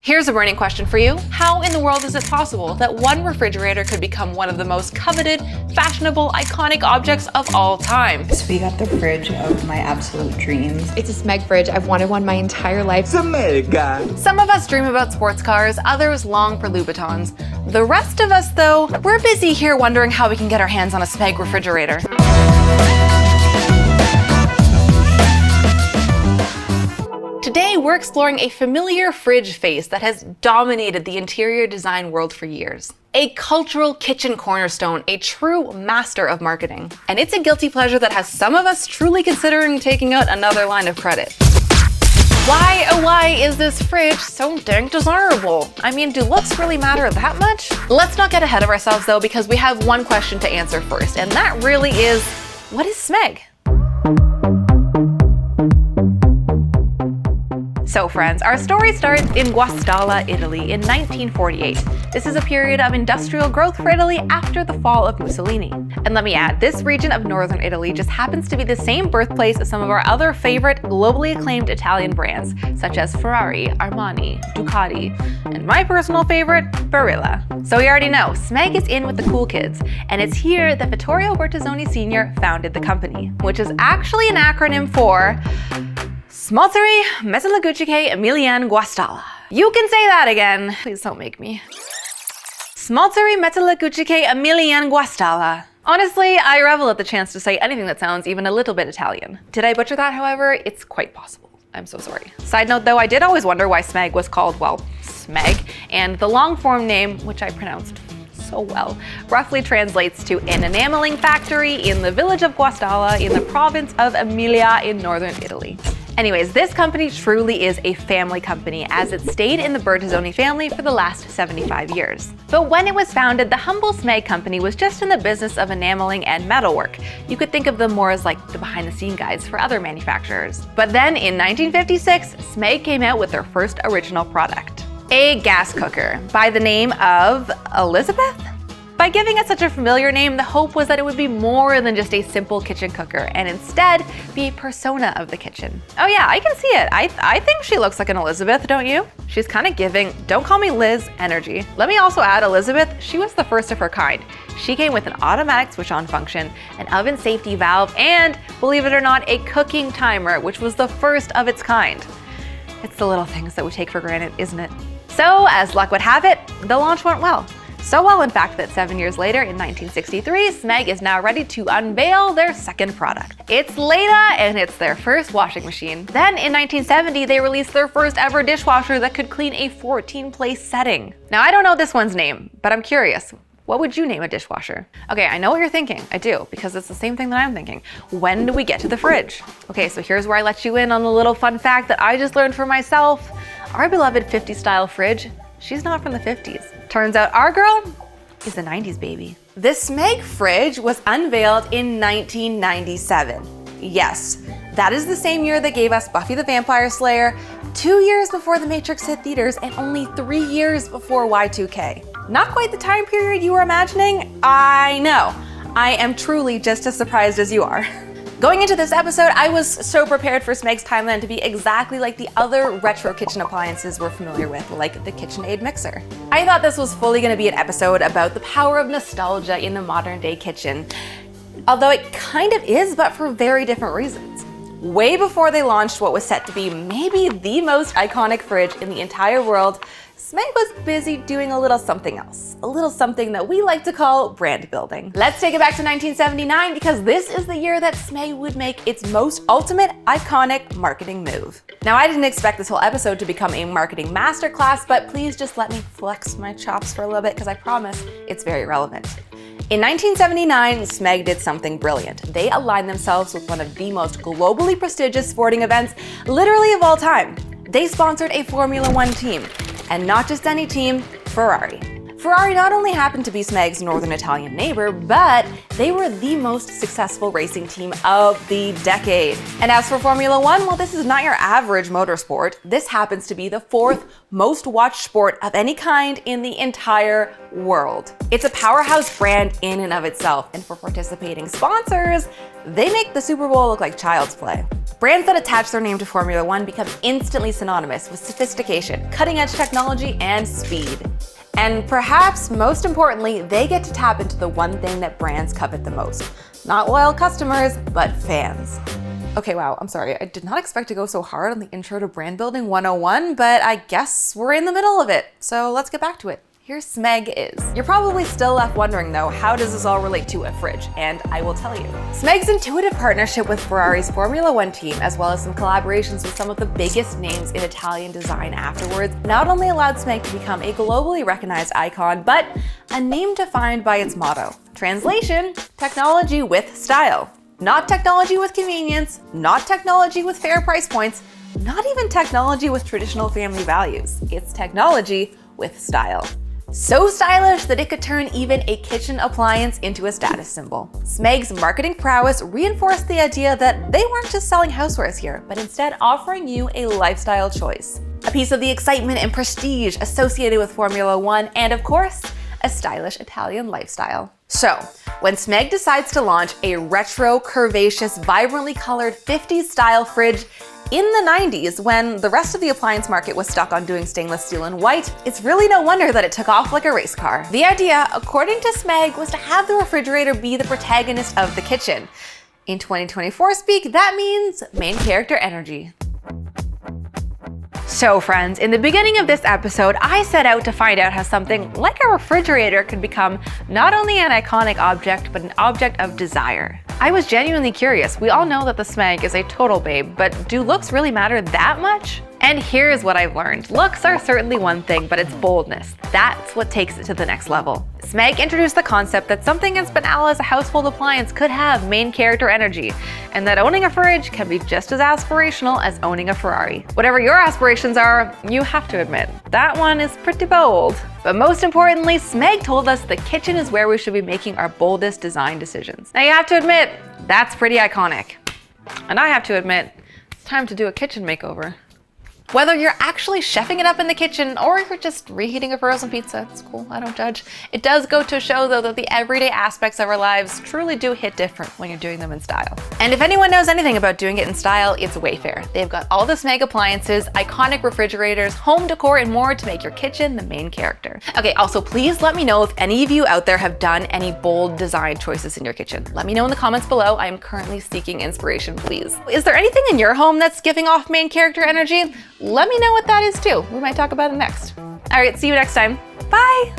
Here's a burning question for you. How in the world is it possible that one refrigerator could become one of the most coveted, fashionable, iconic objects of all time? So we got the fridge of my absolute dreams. It's a SMEG fridge. I've wanted one my entire life. SMEG. Some of us dream about sports cars, others long for Louboutins. The rest of us, though, we're busy here wondering how we can get our hands on a SMEG refrigerator. Today, we're exploring a familiar fridge face that has dominated the interior design world for years. A cultural kitchen cornerstone, a true master of marketing. And it's a guilty pleasure that has some of us truly considering taking out another line of credit. Why, oh why, is this fridge so dang desirable? I mean, do looks really matter that much? Let's not get ahead of ourselves though, because we have one question to answer first, and that really is, what is SMEG? So friends, our story starts in Guastalla, Italy in 1948. This is a period of industrial growth for Italy after the fall of Mussolini. And let me add, this region of northern Italy just happens to be the same birthplace as some of our other favorite globally acclaimed Italian brands, such as Ferrari, Armani, Ducati, and my personal favorite, Barilla. So we already know, SMEG is in with the cool kids, and it's here that Vittorio Bertazzoni Sr. founded the company, which is actually an acronym for Smalterie Metalurgiche Emiliane Guastalla. You can say that again. Please don't make me. Smalterie Metalurgiche Emiliane Guastalla. Honestly, I revel at the chance to say anything that sounds even a little bit Italian. Did I butcher that, however? It's quite possible. I'm so sorry. Side note though, I did always wonder why SMEG was called, well, SMEG, and the long form name, which I pronounced so well, roughly translates to an enameling factory in the village of Guastalla in the province of Emilia in northern Italy. Anyways, this company truly is a family company as it stayed in the Bertazzoni family for the last 75 years. But when it was founded, the humble SMEG company was just in the business of enameling and metalwork. You could think of them more as like the behind-the-scene guides for other manufacturers. But then in 1956, SMEG came out with their first original product, a gas cooker by the name of Elizabeth? By giving it such a familiar name, the hope was that it would be more than just a simple kitchen cooker and instead be a persona of the kitchen. Oh yeah, I can see it. I think she looks like an Elizabeth, don't you? She's kind of giving, don't call me Liz energy. Let me also add Elizabeth, she was the first of her kind. She came with an automatic switch on function, an oven safety valve, and believe it or not, a cooking timer, which was the first of its kind. It's the little things that we take for granted, isn't it? So as luck would have it, the launch went well. So well, in fact, that 7 years later, in 1963, SMEG is now ready to unveil their second product. It's Leda, and it's their first washing machine. Then in 1970, they released their first ever dishwasher that could clean a 14-place setting. Now, I don't know this one's name, but I'm curious. What would you name a dishwasher? Okay, I know what you're thinking. I do, because it's the same thing that I'm thinking. When do we get to the fridge? Okay, so here's where I let you in on the little fun fact that I just learned for myself. Our beloved 50s style fridge, she's not from the 50s. Turns out our girl is a 90s baby. The SMEG fridge was unveiled in 1997. Yes, that is the same year that gave us Buffy the Vampire Slayer, 2 years before The Matrix hit theaters, and only 3 years before Y2K. Not quite the time period you were imagining? I know. I am truly just as surprised as you are. Going into this episode, I was so prepared for SMEG's timeline to be exactly like the other retro kitchen appliances we're familiar with, like the KitchenAid mixer. I thought this was fully going to be an episode about the power of nostalgia in the modern day kitchen. Although it kind of is, but for very different reasons. Way before they launched what was set to be maybe the most iconic fridge in the entire world, SMEG was busy doing a little something else. A little something that we like to call brand building. Let's take it back to 1979 because this is the year that SMEG would make its most ultimate iconic marketing move. Now, I didn't expect this whole episode to become a marketing masterclass, but please just let me flex my chops for a little bit because I promise it's very relevant. In 1979, SMEG did something brilliant. They aligned themselves with one of the most globally prestigious sporting events literally of all time. They sponsored a Formula One team, and not just any team, Ferrari. Ferrari not only happened to be SMEG's northern Italian neighbor, but they were the most successful racing team of the decade. And as for Formula One, well, this is not your average motorsport. This happens to be the fourth most watched sport of any kind in the entire world. It's a powerhouse brand in and of itself, and for participating sponsors, they make the Super Bowl look like child's play. Brands that attach their name to Formula One become instantly synonymous with sophistication, cutting-edge technology, and speed. And perhaps most importantly, they get to tap into the one thing that brands covet the most. Not loyal customers, but fans. Okay, wow, I'm sorry. I did not expect to go so hard on the intro to brand building 101, but I guess we're in the middle of it. So let's get back to it. Here's SMEG Is. You're probably still left wondering though, how does this all relate to a fridge? And I will tell you. SMEG's intuitive partnership with Ferrari's Formula One team, as well as some collaborations with some of the biggest names in Italian design afterwards, not only allowed SMEG to become a globally recognized icon, but a name defined by its motto. Translation, technology with style. Not technology with convenience, not technology with fair price points, not even technology with traditional family values. It's technology with style. So stylish that it could turn even a kitchen appliance into a status symbol. SMEG's marketing prowess reinforced the idea that they weren't just selling housewares here, but instead offering you a lifestyle choice. A piece of the excitement and prestige associated with Formula One, and of course, a stylish Italian lifestyle. So, when SMEG decides to launch a retro, curvaceous, vibrantly colored 50s style fridge in the 90s, when the rest of the appliance market was stuck on doing stainless steel and white, it's really no wonder that it took off like a race car. The idea, according to SMEG, was to have the refrigerator be the protagonist of the kitchen. In 2024 speak, that means main character energy. So friends, in the beginning of this episode, I set out to find out how something like a refrigerator could become not only an iconic object, but an object of desire. I was genuinely curious. We all know that the SMEG is a total babe, but do looks really matter that much? And here's what I've learned. Looks are certainly one thing, but it's boldness. That's what takes it to the next level. SMEG introduced the concept that something as banal as a household appliance could have main character energy, and that owning a fridge can be just as aspirational as owning a Ferrari. Whatever your aspirations are, you have to admit, that one is pretty bold. But most importantly, SMEG told us the kitchen is where we should be making our boldest design decisions. Now you have to admit, that's pretty iconic. And I have to admit, it's time to do a kitchen makeover. Whether you're actually chefing it up in the kitchen or you're just reheating a frozen pizza, it's cool, I don't judge. It does go to show though that the everyday aspects of our lives truly do hit different when you're doing them in style. And if anyone knows anything about doing it in style, it's Wayfair. They've got all the SMEG appliances, iconic refrigerators, home decor, and more to make your kitchen the main character. Okay, also please let me know if any of you out there have done any bold design choices in your kitchen. Let me know in the comments below. I am currently seeking inspiration, please. Is there anything in your home that's giving off main character energy? Let me know what that is too. We might talk about it next. All right, see you next time. Bye.